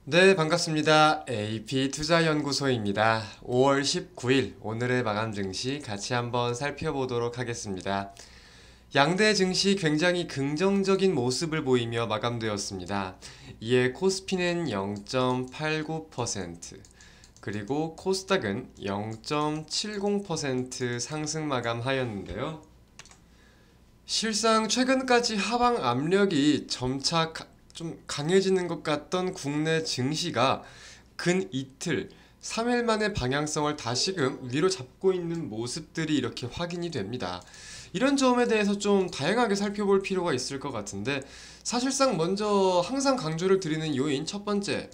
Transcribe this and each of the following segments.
네, 반갑습니다. AP투자연구소입니다. 5월 19일 오늘의 마감 증시 같이 한번 살펴보도록 하겠습니다. 양대 증시 굉장히 긍정적인 모습을 보이며 마감되었습니다. 이에 코스피는 0.89%, 그리고 코스닥은 0.70% 상승 마감하였는데요. 실상 최근까지 하방 압력이 점차 좀 강해지는 것 같던 국내 증시가 근 이틀, 3일 만에 방향성을 다시금 위로 잡고 있는 모습들이 이렇게 확인이 됩니다. 이런 점에 대해서 좀 다양하게 살펴볼 필요가 있을 것 같은데, 사실상 먼저 항상 강조를 드리는 요인 첫 번째,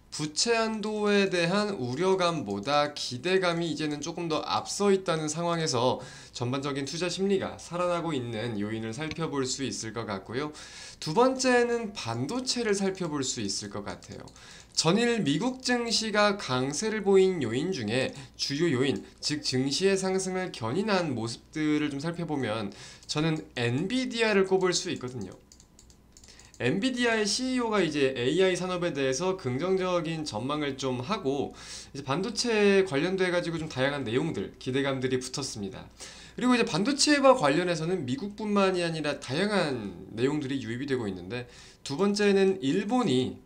부채 한도에 대한 우려감보다 기대감이 이제는 조금 더 앞서 있다는 상황에서 전반적인 투자 심리가 살아나고 있는 요인을 살펴볼 수 있을 것 같고요. 두 번째는 반도체를 살펴볼 수 있을 것 같아요. 전일 미국 증시가 강세를 보인 요인 중에 주요 요인, 즉 증시의 상승을 견인한 모습들을 좀 살펴보면 저는 엔비디아를 꼽을 수 있거든요. 엔비디아의 CEO가 이제 AI 산업에 대해서 긍정적인 전망을 좀 하고 이제 반도체 관련돼 가지고 좀 다양한 내용들, 기대감들이 붙었습니다. 그리고 이제 반도체와 관련해서는 미국뿐만이 아니라 다양한 내용들이 유입이 되고 있는데, 두 번째는 일본이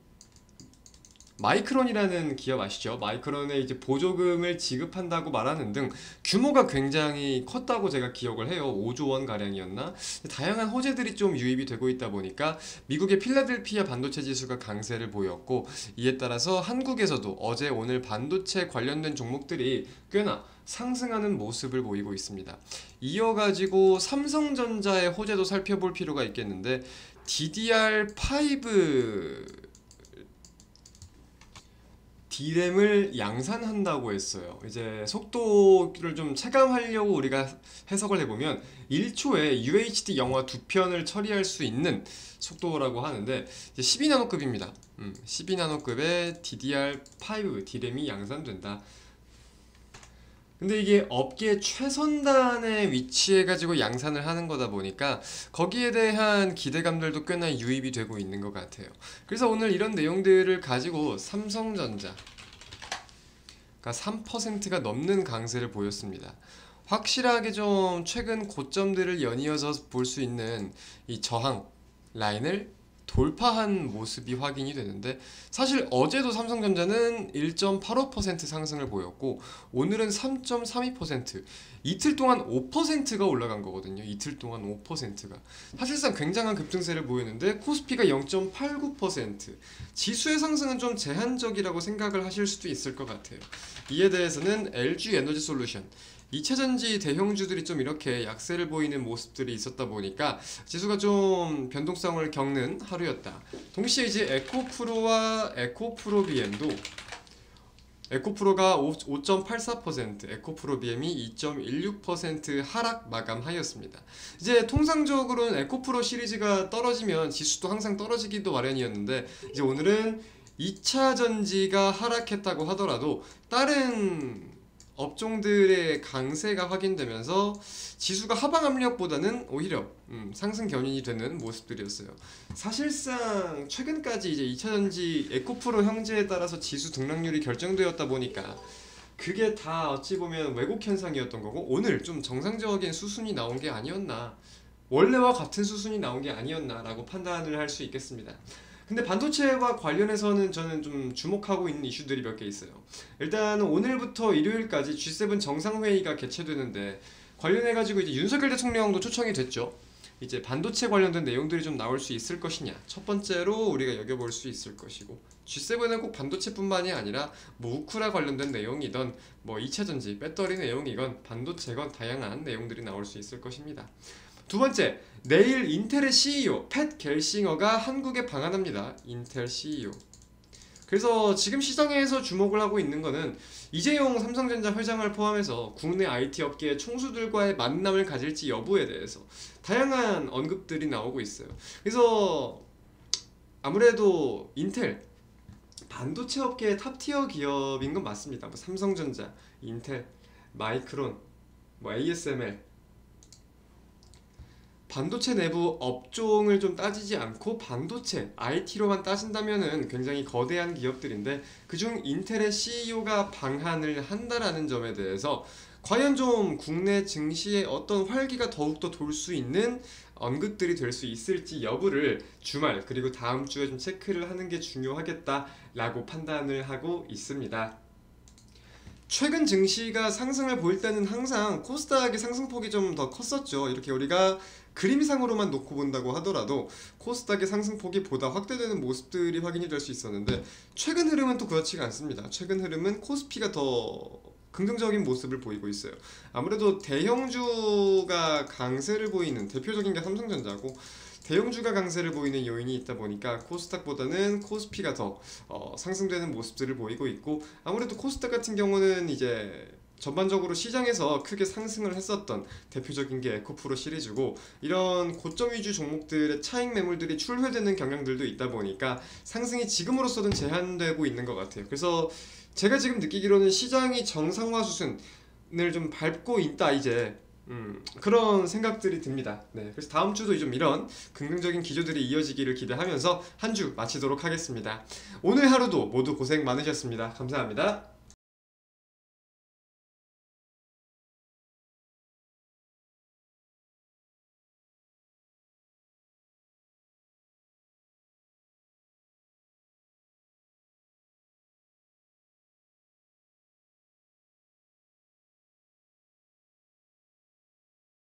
마이크론이라는 기업 아시죠? 마이크론에 이제 보조금을 지급한다고 말하는 등 규모가 굉장히 컸다고 제가 기억을 해요. 5조 원 가량이었나? 다양한 호재들이 좀 유입이 되고 있다 보니까 미국의 필라델피아 반도체 지수가 강세를 보였고, 이에 따라서 한국에서도 어제 오늘 반도체 관련된 종목들이 꽤나 상승하는 모습을 보이고 있습니다. 이어가지고 삼성전자의 호재도 살펴볼 필요가 있겠는데, DDR5 D램을 양산한다고 했어요. 이제 속도를 좀 체감하려고 우리가 해석을 해보면 1초에 UHD 영화 2편을 처리할 수 있는 속도라고 하는데, 이제 12나노급입니다. 12나노급의 DDR5 D램이 양산된다. 근데 이게 업계 최선단에 위치해가지고 양산을 하는 거다 보니까 거기에 대한 기대감들도 꽤나 유입이 되고 있는 것 같아요. 그래서 오늘 이런 내용들을 가지고 삼성전자 3%가 넘는 강세를 보였습니다. 확실하게 좀 최근 고점들을 연이어서 볼 수 있는 이 저항 라인을 돌파한 모습이 확인이 되는데, 사실 어제도 삼성전자는 1.85% 상승을 보였고 오늘은 3.32%, 이틀 동안 5%가 올라간 거거든요. 이틀 동안 5%가 사실상 굉장한 급등세를 보이는데, 코스피가 0.89%, 지수의 상승은 좀 제한적이라고 생각을 하실 수도 있을 것 같아요. 이에 대해서는 LG 에너지 솔루션, 2차전지 대형주들이 좀 이렇게 약세를 보이는 모습들이 있었다 보니까 지수가 좀 변동성을 겪는 하루였다. 동시에 이제 에코프로와 에코프로비엠도, 에코프로가 5.84%, 에코프로비엠이 2.16% 하락 마감하였습니다. 이제 통상적으로는 에코프로 시리즈가 떨어지면 지수도 항상 떨어지기도 마련이었는데, 이제 오늘은 2차 전지가 하락했다고 하더라도 다른 업종들의 강세가 확인되면서 지수가 하방 압력보다는 오히려 상승 견인이 되는 모습들이었어요. 사실상 최근까지 이제 2차전지 에코프로 형제에 따라서 지수 등락률이 결정되었다 보니까 그게 다 어찌 보면 왜곡 현상이었던 거고, 오늘 좀 정상적인 수순이 나온 게 아니었나, 원래와 같은 수순이 나온 게 아니었나라고 판단을 할 수 있겠습니다. 근데 반도체와 관련해서는 저는 좀 주목하고 있는 이슈들이 몇 개 있어요. 일단 오늘부터 일요일까지 G7 정상회의가 개최되는데, 관련해가지고 이제 윤석열 대통령도 초청이 됐죠. 이제 반도체 관련된 내용들이 좀 나올 수 있을 것이냐, 첫 번째로 우리가 여겨볼 수 있을 것이고, G7은 꼭 반도체뿐만이 아니라 뭐 우크라 관련된 내용이던 뭐 2차전지, 배터리 내용이건 반도체건 다양한 내용들이 나올 수 있을 것입니다. 두 번째, 내일 인텔의 CEO 팻 겔싱어가 한국에 방한합니다. 인텔 CEO. 그래서 지금 시장에서 주목을 하고 있는 거는 이재용 삼성전자 회장을 포함해서 국내 IT 업계의 총수들과의 만남을 가질지 여부에 대해서 다양한 언급들이 나오고 있어요. 그래서 아무래도 인텔 반도체 업계의 탑티어 기업인 건 맞습니다. 뭐 삼성전자, 인텔, 마이크론, 뭐 ASML, 반도체 내부 업종을 좀 따지지 않고 반도체, IT로만 따진다면은 굉장히 거대한 기업들인데 그중 인텔의 CEO가 방한을 한다라는 점에 대해서 과연 좀 국내 증시에 어떤 활기가 더욱더 돌 수 있는 언급들이 될 수 있을지 여부를 주말 그리고 다음 주에 좀 체크를 하는 게 중요하겠다라고 판단을 하고 있습니다. 최근 증시가 상승을 보일 때는 항상 코스닥의 상승폭이 좀 더 컸었죠. 이렇게 우리가 그림상으로만 놓고 본다고 하더라도 코스닥의 상승폭이 보다 확대되는 모습들이 확인이 될 수 있었는데 최근 흐름은 또 그렇지가 않습니다. 최근 흐름은 코스피가 더 긍정적인 모습을 보이고 있어요. 아무래도 대형주가 강세를 보이는 대표적인 게 삼성전자고 대형주가 강세를 보이는 요인이 있다 보니까 코스닥보다는 코스피가 더 상승되는 모습들을 보이고 있고 아무래도 코스닥 같은 경우는 이제 전반적으로 시장에서 크게 상승을 했었던 대표적인 게 에코프로 시리즈고 이런 고점 위주 종목들의 차익 매물들이 출회되는 경향들도 있다 보니까 상승이 지금으로서는 제한되고 있는 것 같아요. 그래서 제가 지금 느끼기로는 시장이 정상화 수순을 좀 밟고 있다 이제 그런 생각들이 듭니다. 네, 그래서 다음 주도 좀 이런 긍정적인 기조들이 이어지기를 기대하면서 한 주 마치도록 하겠습니다. 오늘 하루도 모두 고생 많으셨습니다. 감사합니다.